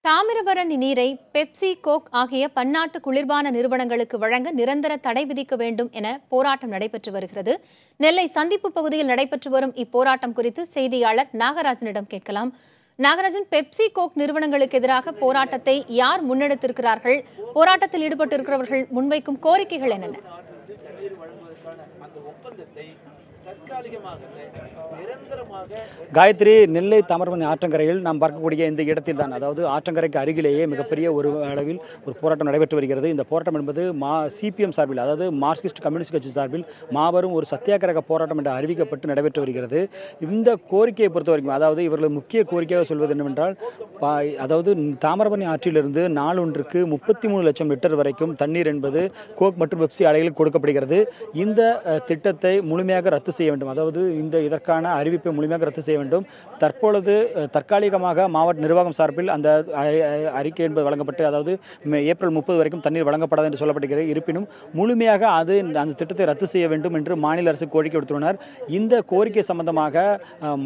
தாமிரபரணி நீரை Pepsi, Coke ஆகிய பன்னாட்டு குளிர்பான நிறுவனங்களுக்கு வழங்க நிரந்தர தடை விதிக்க வேண்டும் என போராட்டம் நடைபெற்று வருகிறது. நெல்லை சந்திப்பு பகுதியில் நடைபெற்று வரும் இப்போராட்டம் குறித்து செய்தியாளர் நாகராஜனிடம் கேட்கலாம். நாகராஜன், பெப்சி, கோக் நிறுவனங்களுக்கு எதிராக போராட்டத்தை யார் முன்னெடுத்திருக்கிறார்கள்? போராட்டத்தில் ஈடுபட்டிருக்கிறவர்கள் முன்வைக்கும் கோரிக்கைகள் என்னென்ன? காயத்ரி, நெல்லை தாமிரபரணி ஆற்றங்கரையில் நாம் பார்க்கக்கூடிய இந்த இடத்தில் தான், அதாவது ஆற்றங்கரைக்கு அருகிலேயே மிகப்பெரிய ஒரு அளவில் ஒரு போராட்டம் நடைபெற்று வருகிறது. இந்த போராட்டம் என்பது சிபிஎம் சார்பில், அதாவது மார்க்சிஸ்ட் கம்யூனிஸ்ட் கட்சி சார்பில் மாபெரும் ஒரு சத்தியாகிரக போராட்டம் என்று அறிவிக்கப்பட்டு நடைபெற்று வருகிறது. இந்த கோரிக்கையை பொறுத்த வரைக்கும், அதாவது இவர்கள் முக்கிய கோரிக்கையாக சொல்வது என்னவென்றால், அதாவது தாமிரபரணி ஆற்றிலிருந்து நாளொன்றுக்கு 33 லட்சம் லிட்டர் வரைக்கும் தண்ணீர் என்பது கோக் மற்றும் பெப்சி ஆலைகளுக்கு கொடுக்கப்படுகிறது. இந்த திட்டத்தை முழுமையாக ரத்து செய்ய வேண்டும், அதாவது இதற்கான அறிவிப்பை முழுமையாக ரத்து செய்ய வேண்டும். தற்பொழுது தற்காலிகமாக மாவட்ட நிர்வாகம் சார்பில் அந்த அறிக்கை என்பது வழங்கப்பட்டு, அதாவது ஏப்ரல் 30 வரைக்கும் தண்ணீர் வழங்கப்படாது என்று சொல்லப்படுகிறது. இருப்பினும் முழுமையாக அந்த திட்டத்தை ரத்து செய்ய வேண்டும் என்று மாநில அரசு கோரிக்கை விடுத்துள்ளனர். இந்த கோரிக்கை சம்பந்தமாக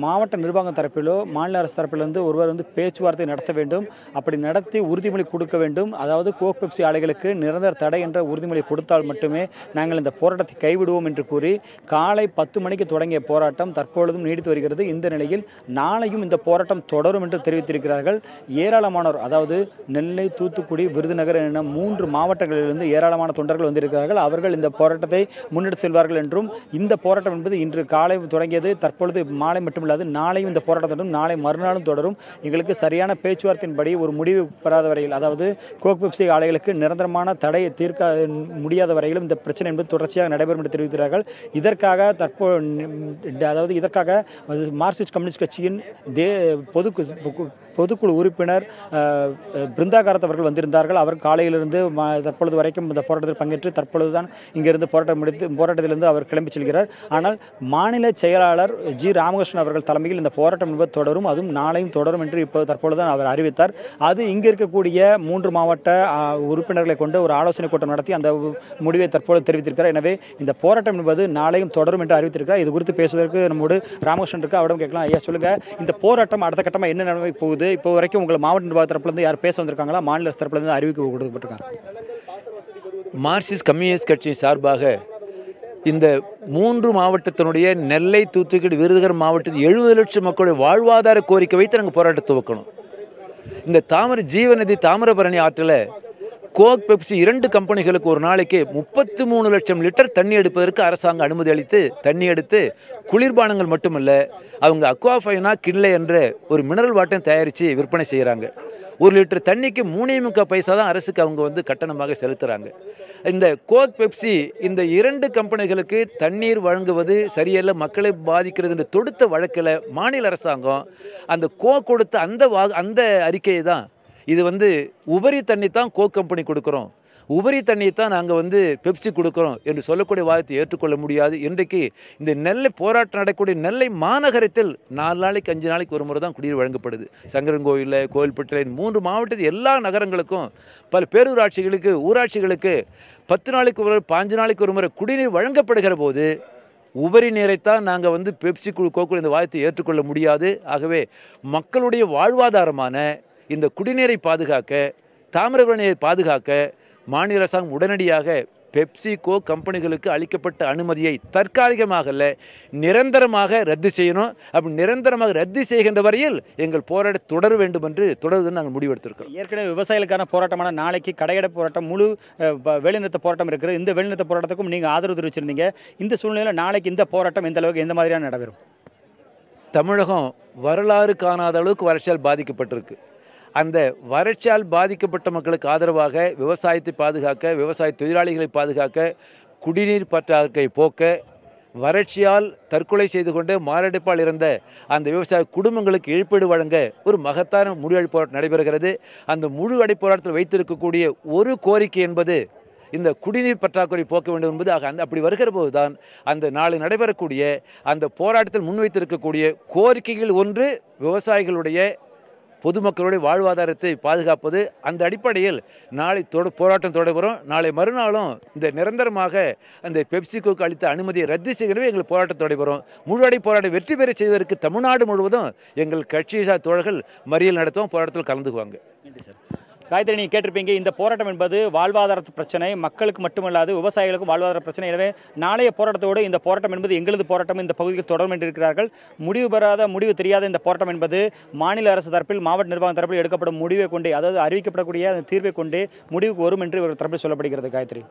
மாவட்ட நிர்வாகம் தரப்பிலோ மாநில அரசு தரப்பிலிருந்து ஒருவர் பேச்சுவார்த்தை நடத்த வேண்டும். அப்படி நடத்தி உறுதிமொழி கொடுக்க வேண்டும். அதாவது கோக் பெப்சி ஆலைகளுக்கு நிரந்தர தடை என்ற உறுதிமொழி கொடுத்தால் மட்டுமே நாங்கள் இந்த போராட்டத்தை கைவிடுவோம் என்று கூறி காலை 10 மணிக்கு தொடங்கிய போராட்டம் தற்பொழுதும் நீடித்து வருகிறது. இந்த நிலையில் நாளையும் இந்த போராட்டம் தொடரும் என்று தெரிவித்திருக்கிறார்கள். ஏராளமானோர், அதாவது நெல்லை, தூத்துக்குடி, விருதுநகர் என 3 மாவட்டங்களிலிருந்து ஏராளமான தொண்டர்கள் வந்திருக்கிறார்கள். அவர்கள் இந்த போராட்டத்தை முன்னெடுத்து செல்வார்கள் என்றும், இந்த போராட்டம் என்பது இன்று காலை தொடங்கியது, தற்பொழுது மாலை மட்டுமில்லாது நாளையும் இந்த போராட்டம் தொடரும், நாளை மறுநாளும் தொடரும். எங்களுக்கு சரியான பேச்சுவார்த்தையின்படி ஒரு முடிவு பெறாத வரையில், அதாவது கோக் பெப்சி ஆலைகளுக்கு நிரந்தரமான தடையை தீர்க்க முடியாத வரையிலும் இந்த பிரச்சனை என்பது தொடர்ச்சியாக நடைபெறும் என்று தெரிவிக்கிறார்கள். இதற்காக மார்க்சிஸ்ட் கம்யூனிஸ்ட் கட்சியின் பொதுக்குழு உறுப்பினர் பிருந்தா காரத் அவர்கள் வந்திருந்தார்கள். அவர் காலையிலிருந்து தற்பொழுது வரைக்கும் இந்த போராட்டத்தில் பங்கேற்று தற்பொழுதுதான் இங்கிருந்து போராட்டத்திலிருந்து அவர் கிளம்பி செல்கிறார். ஆனால் மாநில செயலாளர் ஜி ராமகிருஷ்ணன் அவர்கள் தலைமையில் இந்த போராட்டம் என்பது தொடரும், அதுவும் நாளையும் தொடரும் என்று தற்பொழுதுதான் அவர் அறிவித்தார். அது இங்கே இருக்கக்கூடிய 3 மாவட்ட உறுப்பினர்களை கொண்டு ஒரு ஆலோசனை கூட்டம் நடத்தி அந்த முடிவை தற்பொழுது தெரிவித்திருக்கிறார். எனவே இந்த போராட்டம் என்பது நாளையும் தொடரும் என்று அறிவித்திருக்கிறார். இது குறித்து பேசுவதற்கு நம்மோடு ராமகிருஷ்ணன் இருக்கு, அவரிடம் கேட்கலாம். ஐயா, சொல்லுங்க, இந்த போராட்டம் அடுத்த கட்டமாக என்ன நடக்க போகுது? இப்போ வரைக்கும் உங்களை மாவட்ட நிர்வாக தரப்புலேருந்து யார் பேச வந்திருக்காங்களா? மாநில அரசு தரப்புலேருந்து அறிவிப்பு கொடுக்கப்பட்டிருக்காங்க. மார்க்சிஸ்ட் கம்யூனிஸ்ட் கட்சி சார்பாக இந்த 3 மாவட்டத்தினுடைய நெல்லை, தூத்துக்குடி, விருதுநகர் மாவட்டத்தில் 70 லட்சம் மக்களுடைய வாழ்வாதார கோரிக்கை வைத்து நாங்கள் போராட்டத்தை துவக்கணும். இந்த ஜீவநதி தாமிரபரணி ஆற்றில் கோக், பெப்சி 2 கம்பெனிகளுக்கு ஒரு நாளைக்கு 33 லட்சம் லிட்டர் தண்ணி எடுப்பதற்கு அரசாங்கம் அனுமதி அளித்து தண்ணி எடுத்து குளிர்பானங்கள் மட்டுமல்ல, அவங்க அக்வாஃபைனா கிண்லே என்ற ஒரு மினரல் வாட்டர் தயாரித்து விற்பனை செய்கிறாங்க. 1 லிட்டர் தண்ணிக்கு 3.25 பைசா தான் அரசுக்கு அவங்க கட்டணமாக செலுத்துகிறாங்க. இந்த கோக், பெப்சி இந்த 2 கம்பெனிகளுக்கு தண்ணீர் வழங்குவது சரியல்ல, மக்களை பாதிக்கிறது என்று தொடுத்த வழக்கில் மாநில அரசாங்கம் அந்த கோக் கொடுத்த அந்த அறிக்கையை தான், இது உபரி தண்ணி தான் கோக் கம்பெனி கொடுக்குறோம், உபரி தண்ணியை தான் நாங்கள் பெப்சி கொடுக்குறோம் என்று சொல்லக்கூடிய வாதத்தை ஏற்றுக்கொள்ள முடியாது. இன்றைக்கு இந்த நெல்லை போராட்டம் நடக்கக்கூடிய நெல்லை மாநகரத்தில் 4 நாளைக்கு 5 நாளைக்கு ஒரு முறை தான் குடிநீர் வழங்கப்படுது. சங்கரன்கோவிலில், கோவில்பட்டியில், 3 மாவட்டத்தில் எல்லா நகரங்களுக்கும் பல பேரூராட்சிகளுக்கு, ஊராட்சிகளுக்கு 10 நாளைக்கு ஒரு முறை, 5 நாளைக்கு ஒரு முறை குடிநீர் வழங்கப்படுகிற போது உபரி நீரைத்தான் நாங்கள் பெப்சி கோக்குள் இந்த வாதத்தை ஏற்றுக்கொள்ள முடியாது. ஆகவே மக்களுடைய வாழ்வாதாரமான இந்த குடிநீரை பாதுகாக்க, தாமிரபரணியை பாதுகாக்க மாநில அரசாங்கம் உடனடியாக பெப்சி, கோக் கம்பெனிகளுக்கு அளிக்கப்பட்ட அனுமதியை தற்காலிகமாக அல்ல, நிரந்தரமாக ரத்து செய்யணும். அப்படி நிரந்தரமாக ரத்து செய்கின்ற வரையில் எங்கள் போராட்டம் தொடர வேண்டும் என்று தொடர்ந்து நாங்கள் முடிவெடுத்திருக்கிறோம். ஏற்கனவே விவசாயிகளுக்கான போராட்டமான நாளைக்கு கடையடை போராட்டம், முழு வேலைநிறுத்த போராட்டம் இருக்கிறது. இந்த வேலைநிறுத்த போராட்டத்துக்கும் நீங்கள் ஆதரவு தெரிவிச்சிருந்தீங்க. இந்த சூழ்நிலையில் நாளைக்கு இந்த போராட்டம் எந்த அளவுக்கு, எந்த மாதிரியான நடைபெறும்? தமிழகம் வரலாறு காணாத அளவுக்கு வறட்சியால் பாதிக்கப்பட்டிருக்கு. அந்த வறட்சியால் பாதிக்கப்பட்ட மக்களுக்கு ஆதரவாக விவசாயத்தை பாதுகாக்க, விவசாய தொழிலாளிகளை பாதுகாக்க, குடிநீர் பற்றாக்குறை போக்க, வறட்சியால் தற்கொலை செய்து கொண்டு மாரடைப்பால் இருந்த அந்த விவசாய குடும்பங்களுக்கு இழப்பீடு வழங்க ஒரு மகத்தான முழு அடை போராட்டம் நடைபெறுகிறது. அந்த முழு அடை போராட்டத்தில் வைத்திருக்கக்கூடிய ஒரு கோரிக்கை என்பது இந்த குடிநீர் பற்றாக்குறை போக்க வேண்டும் என்பது. அப்படி வருகிற போது தான் அந்த நாளை நடைபெறக்கூடிய அந்த போராட்டத்தில் முன்வைத்திருக்கக்கூடிய கோரிக்கைகள் ஒன்று விவசாயிகளுடைய பொதுமக்களுடைய வாழ்வாதாரத்தை பாதுகாப்பது. அந்த அடிப்படையில் நாளை போராட்டம் தொடரும். நாளை மறுநாளும் இந்த நிரந்தரமாக அந்த பெப்சிகோக்கு அளித்த அனுமதியை ரத்து செய்கிறவே எங்கள் போராட்டம் தொடரும். முழுவடை போராட்டம் வெற்றி பெற செய்வதற்கு தமிழ்நாடு முழுவதும் எங்கள் கட்சி தோழர்கள் மறியல் நடத்துவோம், போராட்டத்தில் கலந்துக்குவாங்க. நன்றி சார். காயத்ரி, நீங்கள் கேட்டிருப்பீங்க, இந்த போராட்டம் என்பது வாழ்வாதார பிரச்சனை, மக்களுக்கு மட்டுமல்லாது விவசாயிகளுக்கும் வாழ்வாதார பிரச்சனை. எனவே நாளைய போராட்டத்தோடு இந்த போராட்டம் என்பது எங்களது போராட்டம் இந்த பகுதியில் தொடரும் என்று இருக்கிறார்கள். முடிவு தெரியாத இந்த போராட்டம் என்பது மாநில அரசு தரப்பில், மாவட்ட நிர்வாகம் தரப்பில் எடுக்கப்படும் முடிவை கொண்டே, அதாவது அறிவிக்கப்படக்கூடிய தீர்வை கொண்டே முடிவுக்கு வரும் என்று இவர் தரப்பில் சொல்லப்படுகிறது. காயத்ரி.